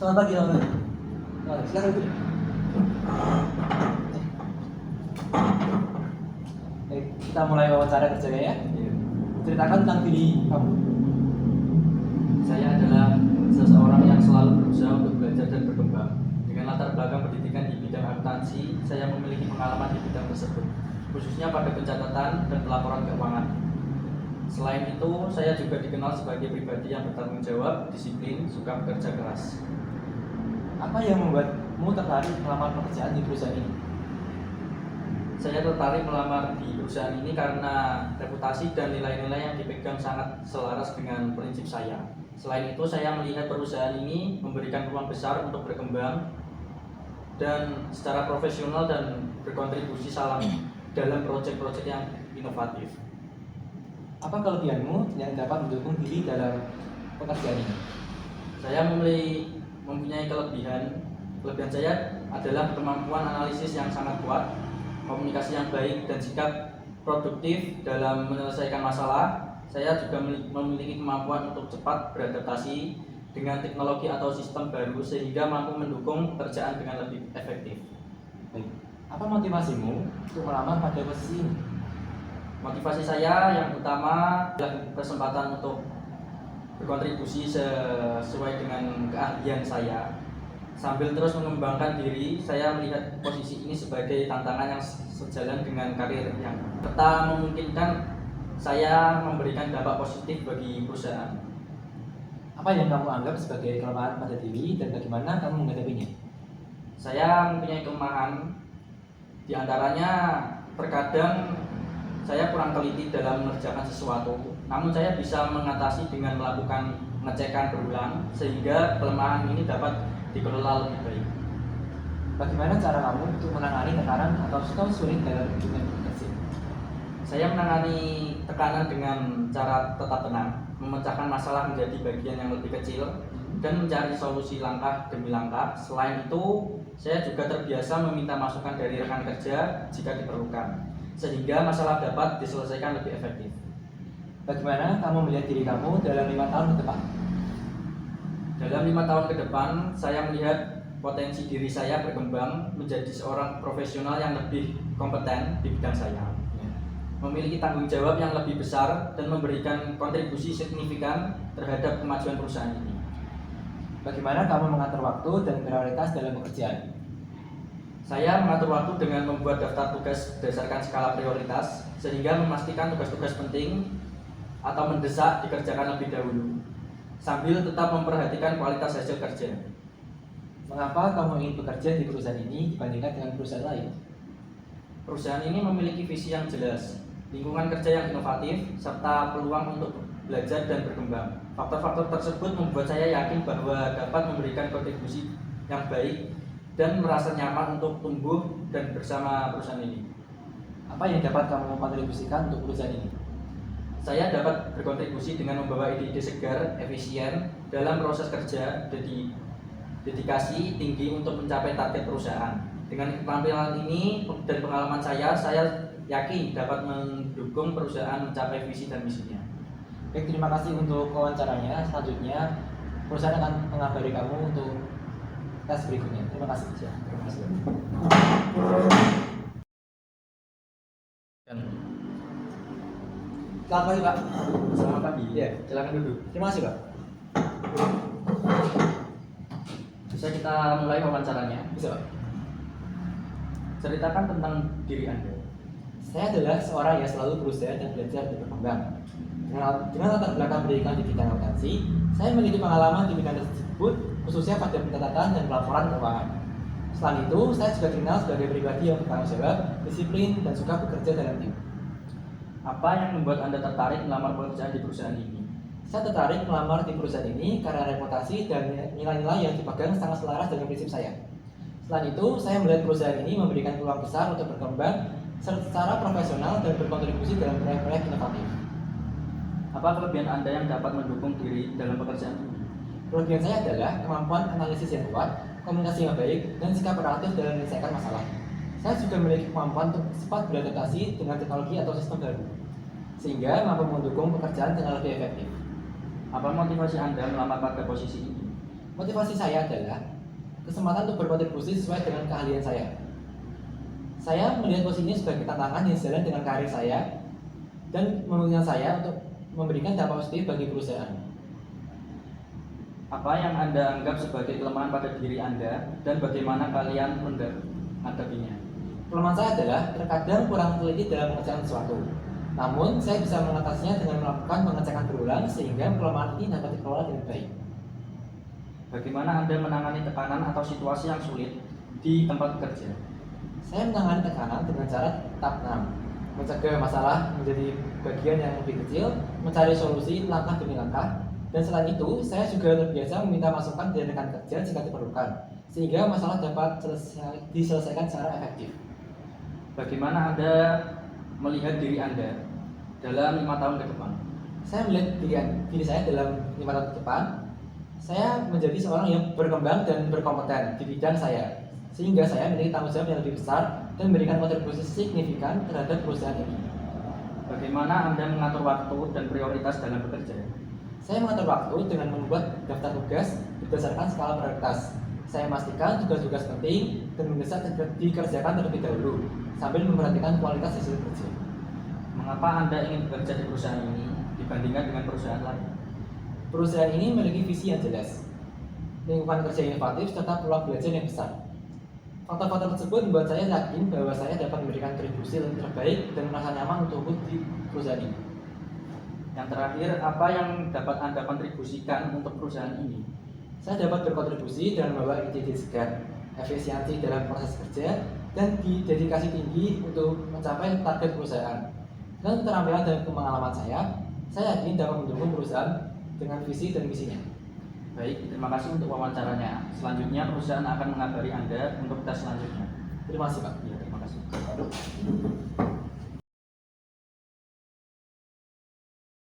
Selamat pagi, Laura. Silakan duduk. Baik, kita mulai wawancara kerjanya ya. Ceritakan tentang diri kamu. Saya adalah seseorang yang selalu berusaha untuk belajar dan berkembang. Dengan latar belakang pendidikan di bidang akuntansi, saya memiliki pengalaman di bidang tersebut, khususnya pada pencatatan dan pelaporan keuangan. Selain itu, saya juga dikenal sebagai pribadi yang bertanggung jawab, disiplin, suka bekerja keras. Apa yang membuatmu tertarik melamar pekerjaan di perusahaan ini? Saya tertarik melamar di perusahaan ini karena reputasi dan nilai-nilai yang dipegang sangat selaras dengan prinsip saya. Selain itu, saya melihat perusahaan ini memberikan ruang besar untuk berkembang dan secara profesional dan berkontribusi dalam proyek-proyek yang inovatif. Apa kelebihanmu yang dapat mendukung diri dalam pekerjaan ini? Saya mempunyai kelebihan. Kelebihan saya adalah kemampuan analisis yang sangat kuat, komunikasi yang baik, dan sikap produktif dalam menyelesaikan masalah. Saya juga memiliki kemampuan untuk cepat beradaptasi dengan teknologi atau sistem baru sehingga mampu mendukung pekerjaan dengan lebih efektif. Baik. Apa motivasimu untuk melamar pada posisi ini? Motivasi saya yang utama adalah kesempatan untuk berkontribusi sesuai dengan keahlian saya. Sambil terus mengembangkan diri, saya melihat posisi ini sebagai tantangan yang sejalan dengan karir yang serta memungkinkan saya memberikan dampak positif bagi perusahaan. Apa yang kamu anggap sebagai kelemahan pada diri dan bagaimana kamu menghadapinya? Saya mempunyai kelemahan, diantaranya terkadang saya kurang teliti dalam mengerjakan sesuatu, namun saya bisa mengatasi dengan melakukan pengecekan berulang sehingga kelemahan ini dapat dikelola lebih baik. Bagaimana cara kamu untuk menangani tekanan atau sulit dalam hubungan bekerja? Saya menangani tekanan dengan cara tetap tenang, memecahkan masalah menjadi bagian yang lebih kecil, dan mencari solusi langkah demi langkah. Selain itu, saya juga terbiasa meminta masukan dari rekan kerja jika diperlukan, sehingga masalah dapat diselesaikan lebih efektif. Bagaimana kamu melihat diri kamu dalam 5 tahun ke depan? Dalam 5 tahun ke depan, saya melihat potensi diri saya berkembang menjadi seorang profesional yang lebih kompeten di bidang saya, memiliki tanggung jawab yang lebih besar dan memberikan kontribusi signifikan terhadap kemajuan perusahaan ini. Bagaimana kamu mengatur waktu dan prioritas dalam pekerjaan? Saya mengatur waktu dengan membuat daftar tugas berdasarkan skala prioritas, sehingga memastikan tugas-tugas penting atau mendesak dikerjakan lebih dahulu, sambil tetap memperhatikan kualitas hasil kerja. Mengapa kamu ingin bekerja di perusahaan ini dibandingkan dengan perusahaan lain? Perusahaan ini memiliki visi yang jelas, lingkungan kerja yang inovatif, serta peluang untuk belajar dan berkembang. Faktor-faktor tersebut membuat saya yakin bahwa dapat memberikan kontribusi yang baik dan merasa nyaman untuk tumbuh dan bersama perusahaan ini. Apa yang dapat kamu kontribusikan untuk perusahaan ini? Saya dapat berkontribusi dengan membawa ide-ide segar, efisien dalam proses kerja, dedikasi tinggi untuk mencapai target perusahaan. Dengan keterampilan ini dan pengalaman saya yakin dapat mendukung perusahaan mencapai visi dan misinya. Baik, terima kasih untuk wawancaranya. Selanjutnya, perusahaan akan mengabari kamu untuk tes berikutnya. Terima kasih. Terima kasih. Selamat pagi, Pak. Selamat pagi. Ya. Silakan duduk. Terima kasih, Pak. Bisa kita mulai wawancaranya? Bisa, Pak. Ceritakan tentang diri Anda. Saya adalah seorang yang selalu berusaha dan belajar dan berkembang. Dengan latar belakang pendidikan di bidang akuntansi, saya memiliki pengalaman di bidang tersebut, khususnya pada pencatatan dan pelaporan keuangan. Selain itu, saya juga dikenal sebagai pribadi yang bertanggung jawab, disiplin, dan suka bekerja dalam tim. Apa yang membuat Anda tertarik melamar pekerjaan di perusahaan ini? Saya tertarik melamar di perusahaan ini karena reputasi dan nilai-nilai yang dipegang sangat selaras dengan prinsip saya. Selain itu, saya melihat perusahaan ini memberikan peluang besar untuk berkembang secara profesional dan berkontribusi dalam proyek-proyek inovatif. Apa kelebihan Anda yang dapat mendukung diri dalam pekerjaan ini? Kelebihan saya adalah kemampuan analisis yang kuat, komunikasi yang baik, dan sikap proaktif dalam menyelesaikan masalah. Saya juga memiliki kemampuan untuk cepat beradaptasi dengan teknologi atau sistem baru, sehingga mampu mendukung pekerjaan dengan lebih efektif. Apa motivasi Anda melamar pada posisi ini? Motivasi saya adalah kesempatan untuk berkontribusi sesuai dengan keahlian saya. Saya melihat posisi ini sebagai tantangan yang sejalan dengan karir saya dan memungkinkan saya untuk memberikan dampak positif bagi perusahaan. Apa yang Anda anggap sebagai kelemahan pada diri Anda dan bagaimana kalian menghadapinya? Kelemahan saya adalah terkadang kurang teliti dalam mengerjakan sesuatu. Namun, saya bisa mengatasinya dengan melakukan pengecekan berulang sehingga kelemahan ini dapat dikelola dengan baik. Bagaimana Anda menangani tekanan atau situasi yang sulit di tempat kerja? Saya menangani tekanan dengan cara tetap tenang, mencegah masalah menjadi bagian yang lebih kecil, mencari solusi langkah demi langkah, dan selain itu, saya juga terbiasa meminta masukan dari rekan kerja jika diperlukan, sehingga masalah dapat diselesaikan secara efektif. Bagaimana Anda melihat diri Anda dalam 5 tahun ke depan? Saya melihat diri saya dalam 5 tahun ke depan, saya menjadi seorang yang berkembang dan berkompeten di bidang saya, sehingga saya memiliki tanggung jawab yang lebih besar dan memberikan kontribusi signifikan terhadap perusahaan ini. Bagaimana Anda mengatur waktu dan prioritas dalam bekerja? Saya mengatur waktu dengan membuat daftar tugas berdasarkan skala prioritas. Saya memastikan tugas-tugas penting dan mendesak dikerjakan terlebih dahulu, sambil memperhatikan kualitas hasil kerja. Mengapa Anda ingin bekerja di perusahaan ini dibandingkan dengan perusahaan lain? Perusahaan ini memiliki visi yang jelas, lingkungan kerja inovatif, serta peluang belajar yang besar. Faktor-faktor tersebut membuat saya yakin bahwa saya dapat memberikan kontribusi yang terbaik dan merasa nyaman untuk tumbuh di perusahaan ini. Yang terakhir, apa yang dapat Anda kontribusikan untuk perusahaan ini? Saya dapat berkontribusi dengan membawa ide-ide segar, efisiensi dalam proses kerja, dan dedikasi tinggi untuk mencapai target perusahaan. Dengan keterampilan dan pengalaman saya yakin dapat mendukung perusahaan dengan visi dan misinya. Baik, terima kasih untuk wawancaranya. Selanjutnya perusahaan akan mengabari Anda untuk tes selanjutnya. Terima kasih, Pak. Ya, terima kasih.